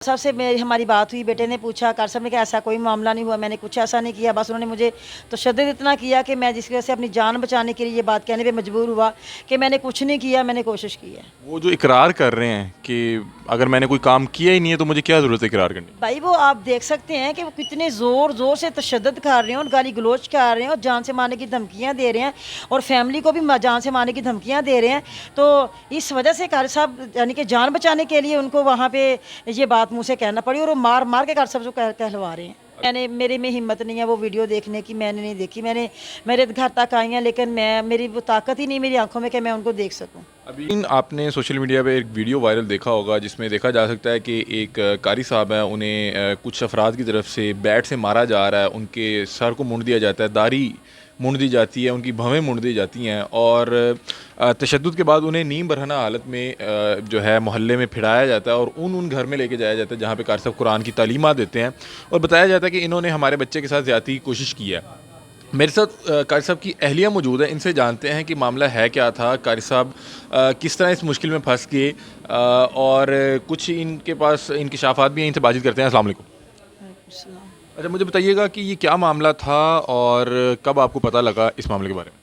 साहब से मेरी हमारी बात हुई, बेटे ने पूछा, कार साहब ने कहा ऐसा कोई मामला नहीं हुआ, मैंने कुछ ऐसा नहीं किया, बस उन्होंने मुझे तशद्दुद इतना किया कि मैं जिसकी वजह से अपनी जान बचाने के लिए ये बात कहने पे मजबूर हुआ कि मैंने कुछ नहीं किया, मैंने कोशिश की है। वो जो इकरार कर रहे हैं कि अगर मैंने कोई काम किया ही नहीं है तो मुझे क्या ज़रूरत है इकरार करने की? भाई वो आप देख सकते हैं कि वो कितने ज़ोर ज़ोर से तशद्दुद कर रहे हैं और गाली गलोच कर रहे हैं और जान से मारने की धमकियां दे रहे हैं और फैमिली को भी जान से मारने की धमकियां दे रहे हैं। तो इस वजह से कारी साहब यानी कि जान बचाने के लिए उनको वहाँ पे ये बात मुँह से कहना पड़ी और वो मार मार के कारी साहब को कहलवा रहे हैं। मेरे में हिम्मत नहीं है वो वीडियो देखने की, मैंने नहीं देखी। मेरे घर तक आई हैं लेकिन मेरी वो ताकत ही नहीं मेरी आंखों में कि मैं उनको देख सकूं। अभी आपने सोशल मीडिया पे एक वीडियो वायरल देखा होगा जिसमें देखा जा सकता है कि एक कारी साहब है, उन्हें कुछ अफराद की तरफ से बैट से मारा जा रहा है, उनके सर को मुंड दिया जाता है, दाढ़ी मुंड दी जाती है, उनकी भवें मुंड दी जाती हैं और तशद्दुद के बाद उन्हें नीम बरहना हालत में जो है मोहल्ले में फिराया जाता है और उन घर में लेके जाया जाता है जहाँ पे कारी साहब कुरान की तालीमात देते हैं और बताया जाता है कि इन्होंने हमारे बच्चे के साथ ज़्यादती की कोशिश की है। मेरे साथ कारी साहब की अहलिया मौजूद है, इनसे जानते हैं कि मामला है क्या था, कारी साहब किस तरह इस मुश्किल में फंस गए और कुछ इनके पास इंकशाफात भी हैं, इनसे बातचीत करते हैं। अस्सलाम वालेकुम। अच्छा, मुझे बताइएगा कि ये क्या मामला था और कब आपको पता लगा इस मामले के बारे में?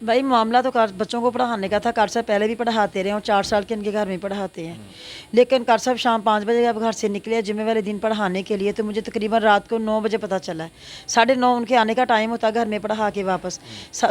भाई मामला तो बच्चों को पढ़ाने का था। कार साहब पहले भी पढ़ाते रहे और 4 साल के इनके घर में पढ़ाते हैं, लेकिन कार साहब शाम 5 बजे जब घर से निकले जुम्मे वाले दिन पढ़ाने के लिए तो मुझे तकरीबन रात को 9 बजे पता चला है। 9:30 उनके आने का टाइम होता घर में पढ़ा के वापस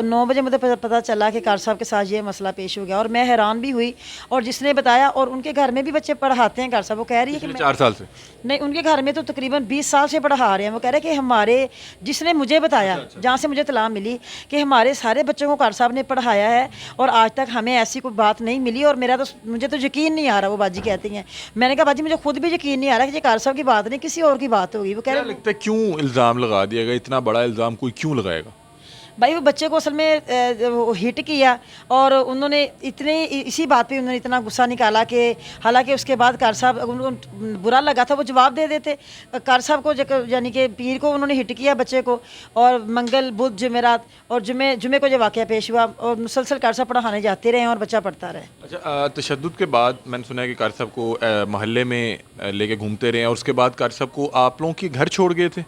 9 बजे मुझे पता चला कि कार साहब के साथ ये मसला पेश हो गया और मैं हैरान भी हुई। और जिसने बताया, और उनके घर में भी बच्चे पढ़ाते हैं कार साहब, वो कह रही है कि 4 साल से नहीं, उनके घर में तो तकरीबन 20 साल से पढ़ा रहे हैं। वो कह रहे हैं कि हमारे जिसने मुझे बताया, जहाँ से मुझे इत्तला मिली कि हमारे सारे बच्चों को कार साहब ने पढ़ाया है और आज तक हमें ऐसी कोई बात नहीं मिली और मुझे तो यकीन नहीं आ रहा। वो बाजी कहती हैं, मैंने कहा बाजी मुझे खुद भी यकीन नहीं आ रहा कि ये कार साहब की बात नहीं किसी और की बात होगी। वो कह रहे लगता है क्यों इल्ज़ाम लगा दिया गया, इतना बड़ा इल्ज़ाम कोई क्यों लगाएगा? भाई वो बच्चे को असल में हिट किया और उन्होंने इसी बात पे उन्होंने इतना गुस्सा निकाला कि हालांकि उसके बाद कार साहब उनको बुरा लगा था, वो जवाब दे देते। कार साहब को यानी कि पीर को उन्होंने हिट किया बच्चे को और मंगल बुध जुमेरात और जुमे को ये वाक़या पेश हुआ और मुसलसल कार साहब पढ़ाने जाते रहे और बच्चा पढ़ता रहे। अच्छा, तशद्दुद के बाद मैंने सुना है कि कारी साहब को मोहल्ले में लेके घूमते रहे और उसके बाद कारी साहब को आप लोगों के घर छोड़ गए थे?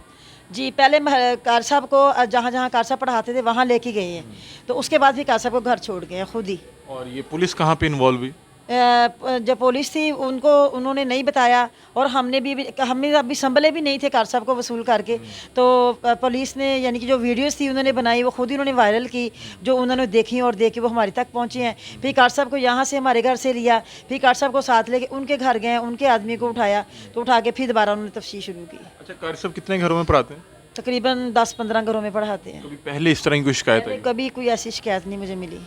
जी, पहले कार साहब को जहाँ जहाँ कार साहब पढ़ाते थे वहाँ लेके गए हैं, तो उसके बाद भी कार साहब को घर छोड़ गए हैं खुद ही। और ये पुलिस कहाँ पे इन्वॉल्व हुई? जब पुलिस थी उन्होंने नहीं बताया और हमें अभी संभले भी नहीं थे कार साहब को वसूल करके। तो पुलिस ने यानी कि जो वीडियोस थी उन्होंने बनाई वो खुद ही उन्होंने वायरल की, जो उन्होंने देखी और देख के वो हमारे तक पहुँचे हैं। फिर कार साहब को यहाँ से हमारे घर से लिया, फिर कार साहब को साथ लेके उनके घर गए, उनके आदमी को उठाया, तो उठा के फिर दोबारा उन्होंने तफ्तीश शुरू की। अच्छा, कारी साहब कितने घरों में पढ़ाते हैं? तकरीबन 10-15 घरों में पढ़ाते हैं। कभी पहले इस तरह की कोई शिकायत आई? कभी कोई ऐसी शिकायत नहीं मुझे मिली।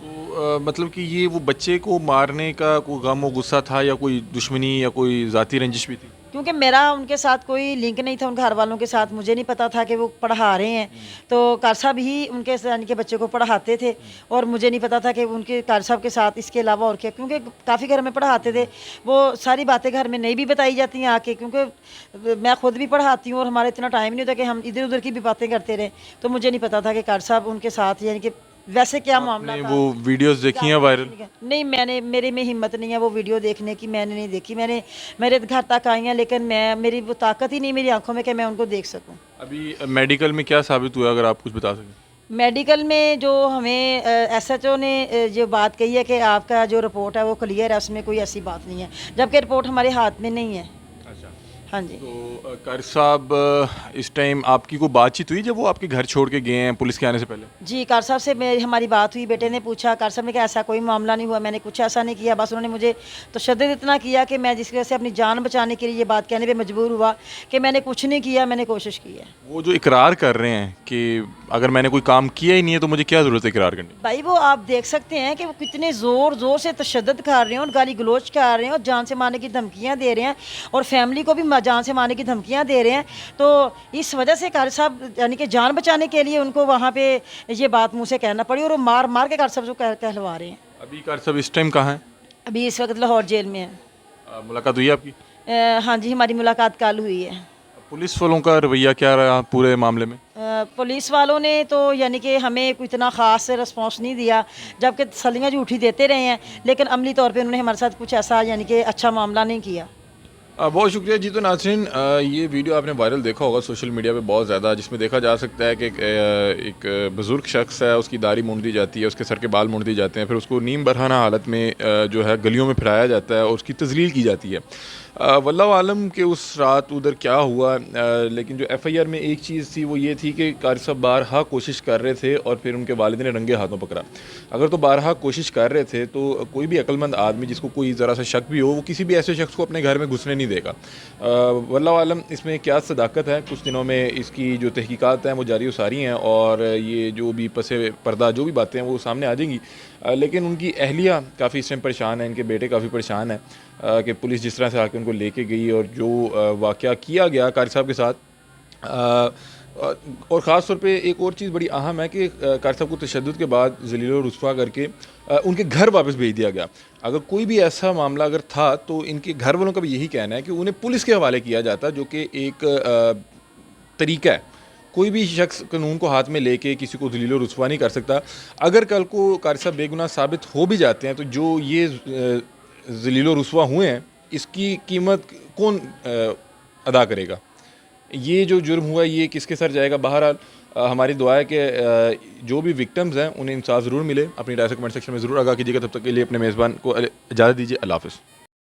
तो मतलब कि ये वो बच्चे को मारने का कोई गम और गुस्सा था या कोई दुश्मनी या कोई ज़ाती रंजिश भी थी? क्योंकि मेरा उनके साथ कोई लिंक नहीं था, उन घर वालों के साथ मुझे नहीं पता था कि वो पढ़ा रहे हैं। तो कार साहब ही उनके यानी कि बच्चे को पढ़ाते थे और मुझे नहीं पता था कि उनके कार साहब के साथ इसके अलावा और क्या, क्योंकि काफ़ी घर में पढ़ाते थे। वो सारी बातें घर में नहीं भी बताई जाती हैं आके, क्योंकि मैं खुद भी पढ़ाती हूँ और हमारा इतना टाइम नहीं होता कि हम इधर उधर की भी बातें करते रहे। तो मुझे नहीं पता था कि कार साहब उनके साथ यानी कि वैसे क्या मामला था। वो वीडियोस देखी हैं वायरल? नहीं, मेरे में हिम्मत नहीं है वो वीडियो देखने की, मैंने नहीं देखी। मेरे घर तक आई हैं लेकिन मेरी वो ताकत ही नहीं मेरी आंखों में कि मैं उनको देख सकूं। अभी मेडिकल में क्या साबित हुआ, अगर आप कुछ बता सकें? मेडिकल में जो हमें SHO ने जो बात कही है कि आपका जो रिपोर्ट है वो क्लियर है, उसमें कोई ऐसी बात नहीं है, जबकि रिपोर्ट हमारे हाथ में नहीं है। अच्छा, हाँ जी। तो कारी साहब इस टाइम आपकी कोई बातचीत हुई जब वो आपके घर छोड़ के गए हैं पुलिस के आने से पहले? जी, कार साहब से हमारी बात हुई, बेटे ने पूछा, कार साहब ने कहा ऐसा कोई मामला नहीं हुआ, मैंने कुछ ऐसा नहीं किया, बस उन्होंने मुझे तशद्दुद इतना किया कि मैं जिसकी वजह से अपनी जान बचाने के लिए ये बात कहने पे मजबूर हुआ कि मैंने कुछ नहीं किया, मैंने कोशिश की है। वो जो इकरार कर रहे हैं कि अगर मैंने कोई काम किया ही नहीं है तो मुझे क्या ज़रूरत है इकरार करने की? भाई वो आप देख सकते हैं कि वो कितने ज़ोर ज़ोर से तशद्दुद कर रहे हैं और गाली गलोच कर रहे हैं और जान से मारने की धमकियां दे रहे हैं और फैमिली को भी जान से मारने की धमकियां दे रहे हैं। तो इस वजह से कारी साहब यानी कि जान बचाने के लिए उनको वहाँ पे ये बात मुँह से कहना पड़ी और वो मार मार के कारी साहब को कहलवा रहे हैं। अभी कारी साहब इस टाइम कहाँ हैं? अभी इस वक्त लाहौर जेल में है। मुलाकात हुई आपकी? हाँ जी, हमारी मुलाकात कल हुई है। पुलिस वालों का रवैया क्या रहा पूरे मामले में? पुलिस वालों ने तो यानी कि हमें कोई इतना ख़ास रिस्पॉन्स नहीं दिया, जबकि तसल्लियाँ झूठी देते रहे हैं, लेकिन अमली तौर पे उन्होंने हमारे साथ कुछ ऐसा यानी कि अच्छा मामला नहीं किया। بہت شکریہ جی. تو ناظرین یہ ویڈیو آپ نے وائرل دیکھا ہوگا سوشل میڈیا پہ بہت زیادہ، جس میں دیکھا جا سکتا ہے کہ ایک بزرگ شخص ہے، اس کی داڑھی مونڈ دی جاتی ہے، اس کے سر کے بال مونڈ دی جاتے ہیں، پھر اس کو نیم برہنہ حالت میں جو ہے گلیوں میں پھرایا جاتا ہے اور اس کی تذلیل کی جاتی ہے. واللہ عالم کہ اس رات ادھر کیا ہوا، لیکن جو ایف آئی آر میں ایک چیز تھی وہ یہ تھی کہ قاری صاحب بارہا کوشش کر رہے تھے اور پھر ان کے والد نے رنگے ہاتھوں پکڑا. اگر تو بارہا کوشش کر رہے تھے تو کوئی بھی عقلمند آدمی جس کو کوئی ذرا سا شک بھی ہو، وہ کسی بھی ایسے شخص کو اپنے گھر میں گھسنے نہیں دے گا. واللہ عالم اس میں کیا صداقت ہے. کچھ دنوں میں اس کی جو تحقیقات ہیں وہ جاری و ساری ہیں اور یہ جو بھی پس پردہ جو بھی باتیں ہیں وہ سامنے آ جائیں گی. لیکن ان کی اہلیہ کافی اس ٹائم پریشان ہیں، ان کے بیٹے کافی پریشان ہیں کہ پولیس جس طرح سے آ کے ان کو لے کے گئی اور جو واقعہ کیا گیا قاری صاحب کے ساتھ. اور خاص طور پہ ایک اور چیز بڑی اہم ہے کہ قاری صاحب کو تشدد کے بعد ذلیل و رسوا کر کے ان کے گھر واپس بھیج دیا گیا. اگر کوئی بھی ایسا معاملہ اگر تھا تو ان کے گھر والوں کا بھی یہی کہنا ہے کہ انہیں پولیس کے حوالے کیا جاتا، جو کہ ایک طریقہ ہے. کوئی بھی شخص قانون کو ہاتھ میں لے کے کسی کو ذلیل و رسوا نہیں کر سکتا. اگر کل کو قاری صاحب بے گناہ ثابت ہو بھی جاتے ہیں تو جو یہ ذلیل و رسوا ہوئے ہیں اس کی قیمت کون ادا کرے گا؟ یہ جو جرم ہوا ہے یہ کس کے سر جائے گا؟ بہرحال ہماری دعا ہے کہ جو بھی وکٹمز ہیں انہیں انصاف ضرور ملے. اپنی رائے سے کمنٹ سیکشن میں ضرور آگاہ کیجیے گا. تب تک کے لیے اپنے میزبان کو اجازت دیجیے. اللہ حافظ.